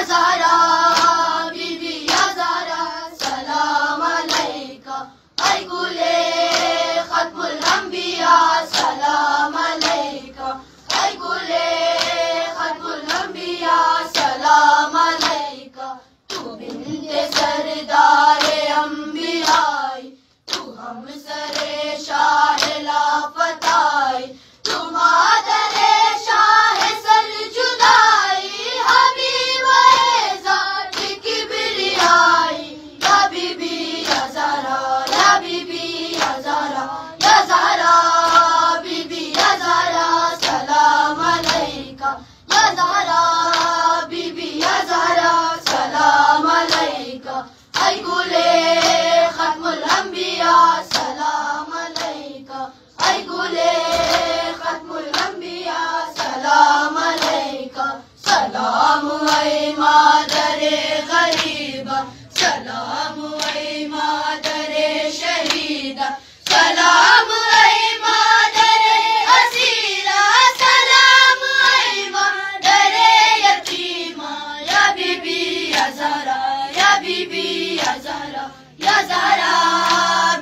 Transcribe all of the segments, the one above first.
ज़हरा बीबी या ज़हरा सलाम अलैका। ऐ गुले खत्मुल अंबिया सलाम अलैका। ऐ गुले खत्मुल अंबिया सलाम अलैका। तू बिन्ते सरदारे अंबियाई, तू हम सरे शाह लापताई, तू मादरे शाह सर जुदाई, हबीबे ज़ात किबरियाई। या बीबी या ज़हरा, या बीबी या ज़हरा, या ज़हरा बीबी या ज़हरा सलाम अलैका। या ज़हरा बीबी या ज़हरा सलाम अलैका। ऐ गुले खत्मुल अंबिया सलाम अलैका। ऐ गुले खत्मुल अंबिया सलाम अलैका। सलाम ऐ मादरे गरीबा, सलाम ऐ मादरे शहीदा, सलाम ऐ मादरे असीरा, सलाम ऐ मादरे यतीमा। या बीबी या ज़हरा, या बीबी या ज़हरा, या ज़हरा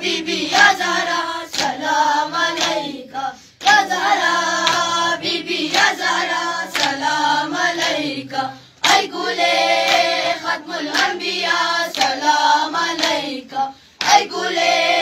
बीबी या ज़हरा सलाम अलैका। या ज़हरा बीबी या ज़हरा सलाम अलैका। ऐ गुले खत्मुल अंबिया सलाम अलैका। ऐ गुले